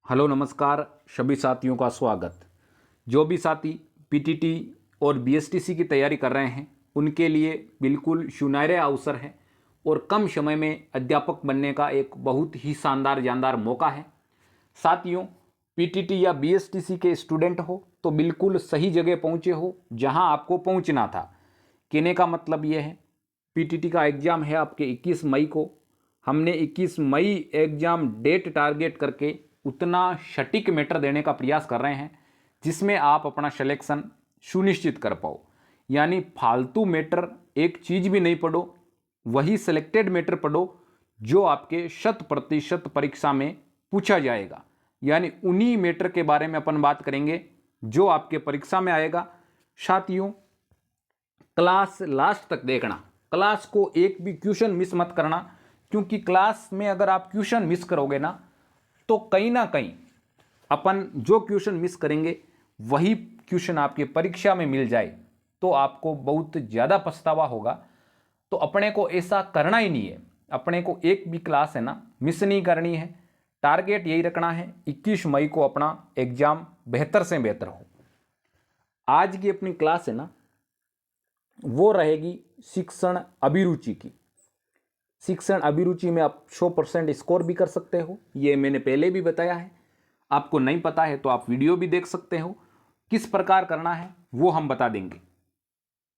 Hello नमस्कार सभी साथियों का स्वागत। जो भी साथी पीटीटी और बीएसटीसी की तैयारी कर रहे हैं उनके लिए बिल्कुल सुनहरे अवसर है और कम समय में अध्यापक बनने का एक बहुत ही शानदार जानदार मौका है। साथियों, पीटीटी या बीएसटीसी के स्टूडेंट हो तो बिल्कुल सही जगह पहुंचे हो जहां आपको पहुंचना था। कहने का मतलब यह है, पीटीटी का एग्ज़ाम है आपके 21 मई को। हमने 21 मई एग्ज़ाम डेट टारगेट करके उतना सटीक मैटर देने का प्रयास कर रहे हैं जिसमें आप अपना सिलेक्शन सुनिश्चित कर पाओ। यानी फालतू मैटर एक चीज़ भी नहीं पढ़ो, वही सिलेक्टेड मैटर पढ़ो जो आपके 100% परीक्षा में पूछा जाएगा। यानी उन्हीं मैटर के बारे में अपन बात करेंगे जो आपके परीक्षा में आएगा। साथियों, क्लास लास्ट तक देखना, क्लास को एक भी क्वेश्चन मिस मत करना, क्योंकि क्लास में अगर आप क्वेश्चन मिस करोगे ना तो कहीं ना कहीं अपन जो क्वेश्चन मिस करेंगे वही क्वेश्चन आपके परीक्षा में मिल जाए तो आपको बहुत ज़्यादा पछतावा होगा। तो अपने को ऐसा करना ही नहीं है, अपने को एक भी क्लास है ना मिस नहीं करनी है। टारगेट यही रखना है 21 मई को अपना एग्ज़ाम बेहतर से बेहतर हो। आज की अपनी क्लास है ना वो रहेगी शिक्षण अभिरुचि की। शिक्षण अभिरुचि में आप 100% स्कोर भी कर सकते हो, ये मैंने पहले भी बताया है। आपको नहीं पता है तो आप वीडियो भी देख सकते हो। किस प्रकार करना है वो हम बता देंगे,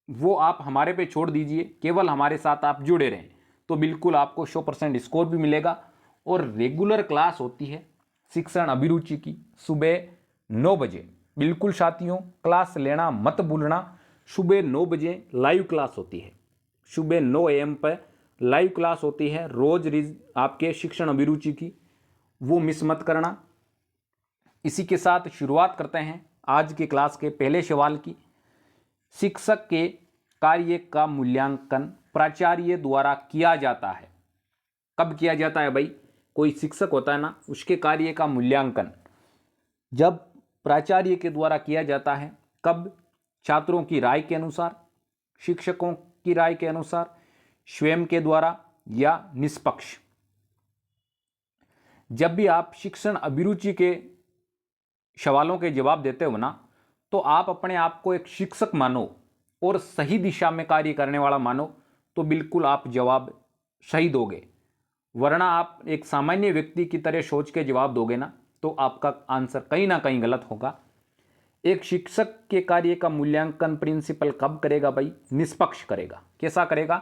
वो आप हमारे पे छोड़ दीजिए। केवल हमारे साथ आप जुड़े रहें तो बिल्कुल आपको 100% स्कोर भी मिलेगा। और रेगुलर क्लास होती है शिक्षण अभिरुचि की सुबह 9 बजे। बिल्कुल साथियों, क्लास लेना मत भूलना। सुबह 9 बजे लाइव क्लास होती है, सुबह 9 AM पर लाइव क्लास होती है रोज आपके शिक्षण अभिरुचि की, वो मिस मत करना। इसी के साथ शुरुआत करते हैं आज की क्लास के पहले सवाल की। शिक्षक के कार्य का मूल्यांकन प्राचार्य द्वारा किया जाता है। कब किया जाता है भाई? कोई शिक्षक होता है ना, उसके कार्य का मूल्यांकन जब प्राचार्य के द्वारा किया जाता है। कब? छात्रों की राय के अनुसार, शिक्षकों की राय के अनुसार, स्वयं के द्वारा या निष्पक्ष। जब भी आप शिक्षण अभिरुचि के सवालों के जवाब देते हो ना तो आप अपने आप को एक शिक्षक मानो और सही दिशा में कार्य करने वाला मानो तो बिल्कुल आप जवाब सही दोगे। वरना आप एक सामान्य व्यक्ति की तरह सोच के जवाब दोगे ना तो आपका आंसर कहीं ना कहीं गलत होगा। एक शिक्षक के कार्य का मूल्यांकन प्रिंसिपल कब करेगा भाई? निष्पक्ष करेगा। कैसा करेगा?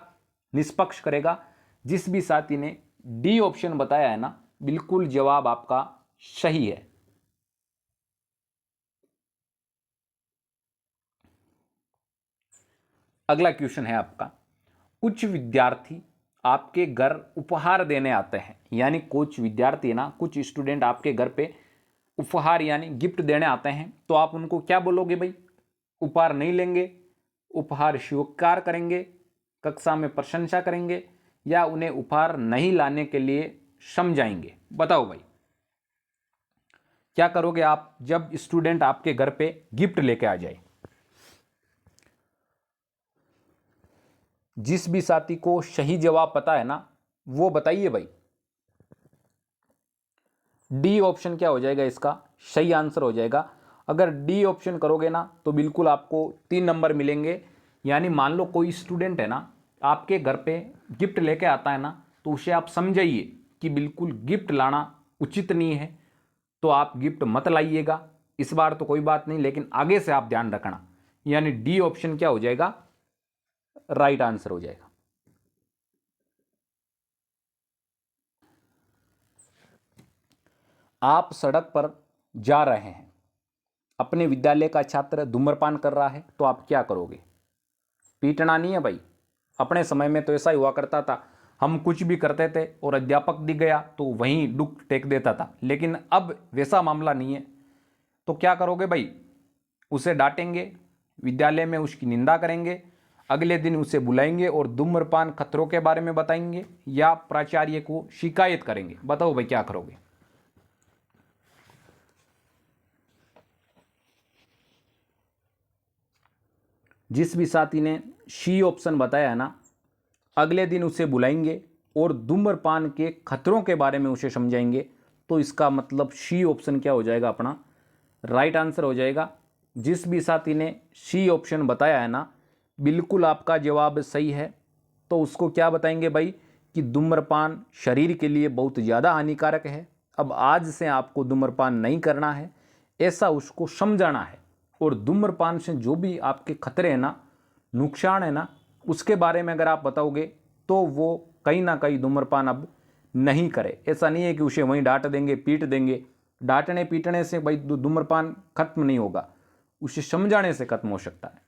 निष्पक्ष करेगा। जिस भी साथी ने डी ऑप्शन बताया है ना, बिल्कुल जवाब आपका सही है। अगला क्वेश्चन है आपका, कुछ विद्यार्थी आपके घर उपहार देने आते हैं। यानी कुछ विद्यार्थी ना, कुछ स्टूडेंट आपके घर पे उपहार यानी गिफ्ट देने आते हैं तो आप उनको क्या बोलोगे भाई? उपहार नहीं लेंगे, उपहार स्वीकार करेंगे, कक्षा में प्रशंसा करेंगे, या उन्हें उपहार नहीं लाने के लिए समझाएंगे? बताओ भाई, क्या करोगे आप जब स्टूडेंट आपके घर पे गिफ्ट लेके आ जाए? जिस भी साथी को सही जवाब पता है ना वो बताइए भाई। डी ऑप्शन क्या हो जाएगा? इसका सही आंसर हो जाएगा। अगर डी ऑप्शन करोगे ना तो बिल्कुल आपको 3 नंबर मिलेंगे। यानी मान लो कोई स्टूडेंट है ना आपके घर पे गिफ्ट लेके आता है ना तो उसे आप समझाइए कि बिल्कुल गिफ्ट लाना उचित नहीं है, तो आप गिफ्ट मत लाइएगा। इस बार तो कोई बात नहीं, लेकिन आगे से आप ध्यान रखना। यानी डी ऑप्शन क्या हो जाएगा? राइट आंसर हो जाएगा। आप सड़क पर जा रहे हैं, अपने विद्यालय का छात्र धूम्रपान कर रहा है तो आप क्या करोगे? पीटना नहीं है भाई। अपने समय में तो ऐसा ही हुआ करता था, हम कुछ भी करते थे और अध्यापक दिख गया तो वहीं दुख टेक देता था। लेकिन अब वैसा मामला नहीं है, तो क्या करोगे भाई? उसे डांटेंगे, विद्यालय में उसकी निंदा करेंगे, अगले दिन उसे बुलाएंगे और धूम्रपान खतरों के बारे में बताएंगे, या प्राचार्य को शिकायत करेंगे? बताओ भाई क्या करोगे? जिस भी साथी ने सी ऑप्शन बताया है ना, अगले दिन उसे बुलाएंगे और धूम्रपान के खतरों के बारे में उसे समझाएंगे, तो इसका मतलब सी ऑप्शन क्या हो जाएगा, अपना राइट आंसर हो जाएगा। जिस भी साथी ने सी ऑप्शन बताया है ना, बिल्कुल आपका जवाब सही है। तो उसको क्या बताएंगे भाई कि धूम्रपान शरीर के लिए बहुत ज़्यादा हानिकारक है, अब आज से आपको धूम्रपान नहीं करना है, ऐसा उसको समझाना है। और धूम्रपान से जो भी आपके खतरे हैं ना, नुकसान है ना, उसके बारे में अगर आप बताओगे तो वो कहीं ना कहीं धूम्रपान अब नहीं करे। ऐसा नहीं है कि उसे वहीं डांट देंगे, पीट देंगे। डांटने पीटने से भाई धूम्रपान खत्म नहीं होगा, उसे समझाने से खत्म हो सकता है।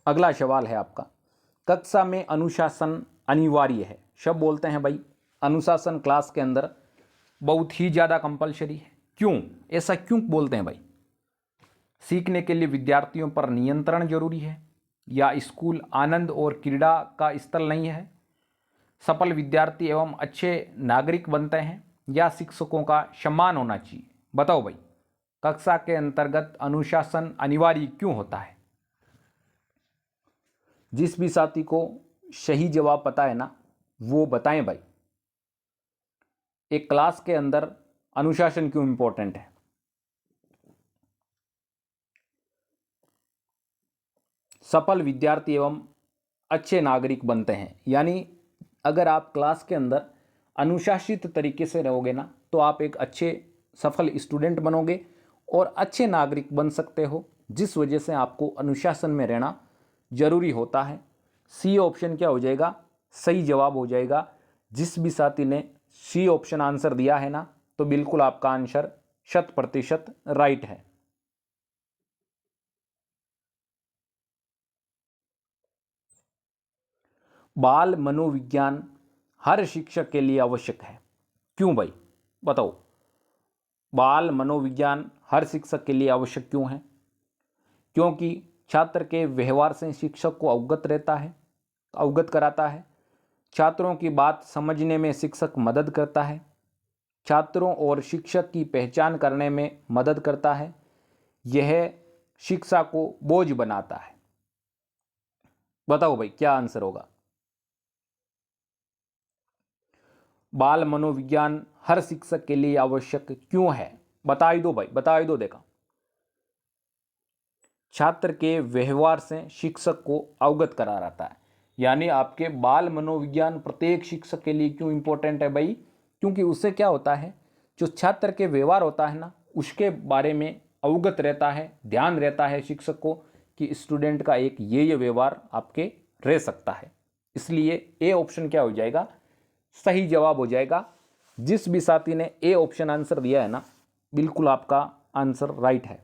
अगला सवाल है आपका, कक्षा में अनुशासन अनिवार्य है। सब बोलते हैं भाई अनुशासन क्लास के अंदर बहुत ही ज़्यादा कंपलसरी है। क्यों, ऐसा क्यों बोलते हैं भाई? सीखने के लिए विद्यार्थियों पर नियंत्रण जरूरी है, या स्कूल आनंद और क्रीड़ा का स्थल नहीं है, सफल विद्यार्थी एवं अच्छे नागरिक बनते हैं, या शिक्षकों का सम्मान होना चाहिए? बताओ भाई, कक्षा के अंतर्गत अनुशासन अनिवार्य क्यों होता है? जिस भी साथी को सही जवाब पता है ना, वो बताएं भाई, एक क्लास के अंदर अनुशासन क्यों इंपॉर्टेंट है? सफल विद्यार्थी एवं अच्छे नागरिक बनते हैं, यानी अगर आप क्लास के अंदर अनुशासित तरीके से रहोगे ना, तो आप एक अच्छे सफल स्टूडेंट बनोगे और अच्छे नागरिक बन सकते हो, जिस वजह से आपको अनुशासन में रहना जरूरी होता है। सी ऑप्शन क्या हो जाएगा, सही जवाब हो जाएगा। जिस भी साथी ने सी ऑप्शन आंसर दिया है ना, तो बिल्कुल आपका आंसर 100% राइट है। बाल मनोविज्ञान हर शिक्षक के लिए आवश्यक है। क्यों भाई, बताओ, बाल मनोविज्ञान हर शिक्षक के लिए आवश्यक क्यों है? क्योंकि छात्र के व्यवहार से शिक्षक को अवगत कराता है। छात्रों की बात समझने में शिक्षक मदद करता है। छात्रों और शिक्षक की पहचान करने में मदद करता है। यह शिक्षा को बोझ बनाता है। बताओ भाई क्या आंसर होगा? बाल मनोविज्ञान हर शिक्षक के लिए आवश्यक क्यों है? बता ही दो भाई, बता ही दो। देखा, छात्र के व्यवहार से शिक्षक को अवगत करा रहता है। यानी आपके बाल मनोविज्ञान प्रत्येक शिक्षक के लिए क्यों इंपॉर्टेंट है भाई? क्योंकि उससे क्या होता है, जो छात्र के व्यवहार होता है ना, उसके बारे में अवगत रहता है, ध्यान रहता है शिक्षक को कि स्टूडेंट का एक ये व्यवहार आपके रह सकता है। इसलिए ए ऑप्शन क्या हो जाएगा, सही जवाब हो जाएगा। जिस भी साथी ने ए ऑप्शन आंसर दिया है ना, बिल्कुल आपका आंसर राइट है।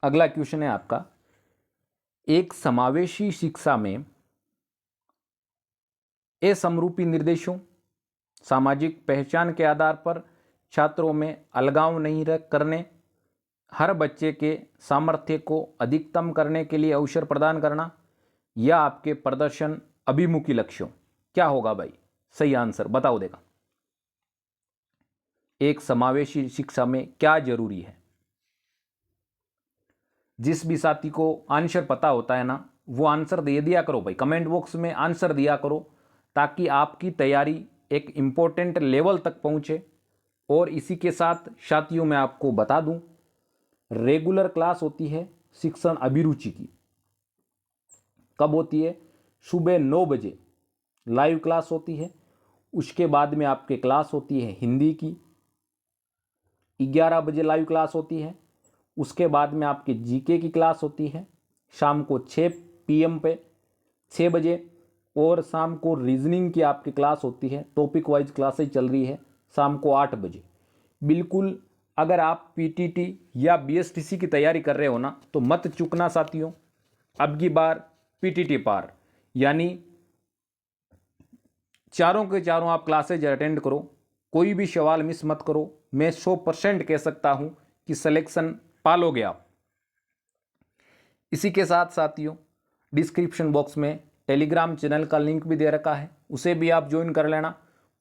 अगला क्वेश्चन है आपका, एक समावेशी शिक्षा में असमरूपी निर्देशों, सामाजिक पहचान के आधार पर छात्रों में अलगाव नहीं करने, हर बच्चे के सामर्थ्य को अधिकतम करने के लिए अवसर प्रदान करना, या आपके प्रदर्शन अभिमुखी लक्ष्यों, क्या होगा भाई सही आंसर? बताओ। देगा, एक समावेशी शिक्षा में क्या जरूरी है? जिस भी साथी को आंसर पता होता है ना, वो आंसर दे दिया करो भाई, कमेंट बॉक्स में आंसर दिया करो, ताकि आपकी तैयारी एक इम्पोर्टेंट लेवल तक पहुंचे। और इसी के साथ साथियों मैं आपको बता दूं, रेगुलर क्लास होती है शिक्षण अभिरुचि की। कब होती है? सुबह 9 बजे लाइव क्लास होती है। उसके बाद में आपके क्लास होती है हिंदी की, 11 बजे लाइव क्लास होती है। उसके बाद में आपके जीके की क्लास होती है शाम को 6 PM पे 6 बजे। और शाम को रीजनिंग की आपकी क्लास होती है, टॉपिक वाइज क्लासेज चल रही है, शाम को 8 बजे। बिल्कुल, अगर आप पीटीटी या बीएसटीसी की तैयारी कर रहे हो ना, तो मत चूकना साथियों। अब की बार पीटीटी पार, यानी चारों के चारों आप क्लासेज अटेंड करो, कोई भी सवाल मिस मत करो। मैं 100% कह सकता हूं कि सिलेक्शन पालोगे आप। इसी के साथ साथियों, डिस्क्रिप्शन बॉक्स में टेलीग्राम चैनल का लिंक भी दे रखा है, उसे भी आप ज्वाइन कर लेना।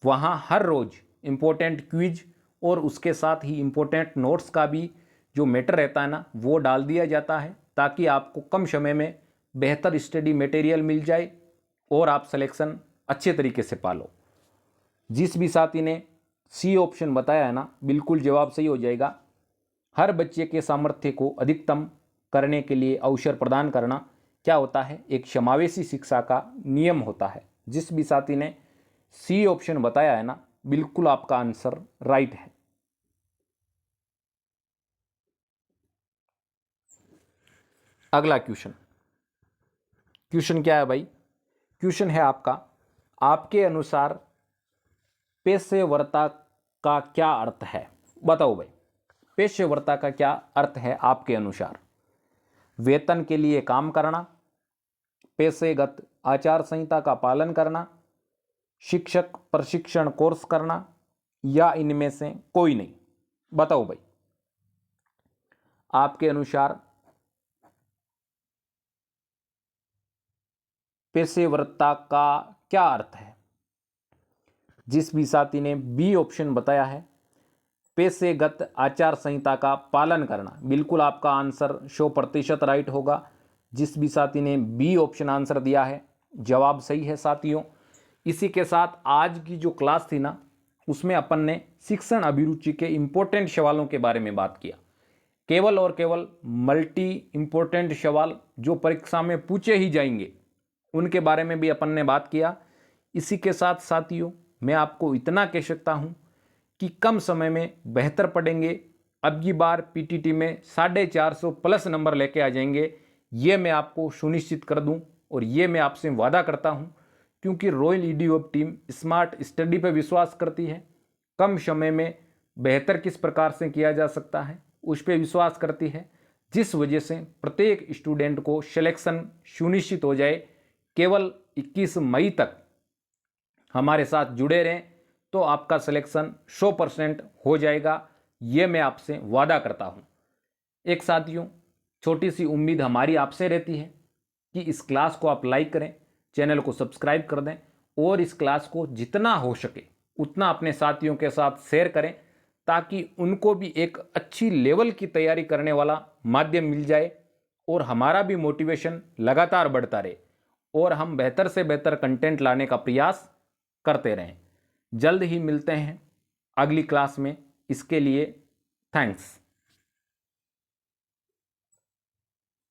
वहाँ हर रोज़ इम्पोर्टेंट क्विज और उसके साथ ही इम्पोर्टेंट नोट्स का भी जो मैटर रहता है ना, वो डाल दिया जाता है, ताकि आपको कम समय में बेहतर स्टडी मटेरियल मिल जाए और आप सिलेक्शन अच्छे तरीके से पालो। जिस भी साथी ने सी ऑप्शन बताया है ना, बिल्कुल जवाब सही हो जाएगा। हर बच्चे के सामर्थ्य को अधिकतम करने के लिए अवसर प्रदान करना क्या होता है, एक समावेशी शिक्षा का नियम होता है। जिस भी साथी ने सी ऑप्शन बताया है ना, बिल्कुल आपका आंसर राइट है। अगला क्वेश्चन क्या है भाई? क्वेश्चन है आपका, आपके अनुसार पेशेवरता का क्या अर्थ है? बताओ भाई, पेशेवरता का क्या अर्थ है आपके अनुसार? वेतन के लिए काम करना, पेशेगत आचार संहिता का पालन करना, शिक्षक प्रशिक्षण कोर्स करना, या इनमें से कोई नहीं? बताओ भाई, आपके अनुसार पेशेवरता का क्या अर्थ है? जिस भी साथी ने बी ऑप्शन बताया है, पेशेगत आचार संहिता का पालन करना, बिल्कुल आपका आंसर 100% राइट होगा। जिस भी साथी ने बी ऑप्शन आंसर दिया है, जवाब सही है साथियों। इसी के साथ आज की जो क्लास थी ना, उसमें अपन ने शिक्षण अभिरुचि के इम्पोर्टेंट सवालों के बारे में बात किया। केवल और केवल मल्टी इम्पोर्टेंट सवाल जो परीक्षा में पूछे ही जाएंगे, उनके बारे में भी अपन ने बात किया। इसी के साथ साथियों, मैं आपको इतना कह सकता हूं कि कम समय में बेहतर पढ़ेंगे। अब की बार पीटीटी में 450 प्लस नंबर लेके आ जाएंगे, ये मैं आपको सुनिश्चित कर दूं और ये मैं आपसे वादा करता हूं, क्योंकि रॉयल ईडीओप टीम स्मार्ट स्टडी पर विश्वास करती है। कम समय में बेहतर किस प्रकार से किया जा सकता है, उस पर विश्वास करती है, जिस वजह से प्रत्येक स्टूडेंट को सिलेक्शन सुनिश्चित हो जाए। केवल 21 मई तक हमारे साथ जुड़े रहें तो आपका सिलेक्शन 100% हो जाएगा, ये मैं आपसे वादा करता हूं। एक साथियों, छोटी सी उम्मीद हमारी आपसे रहती है कि इस क्लास को आप लाइक करें, चैनल को सब्सक्राइब कर दें और इस क्लास को जितना हो सके उतना अपने साथियों के साथ शेयर करें, ताकि उनको भी एक अच्छी लेवल की तैयारी करने वाला माध्यम मिल जाए और हमारा भी मोटिवेशन लगातार बढ़ता रहे और हम बेहतर से बेहतर कंटेंट लाने का प्रयास करते रहें। जल्द ही मिलते हैं अगली क्लास में। इसके लिए थैंक्स।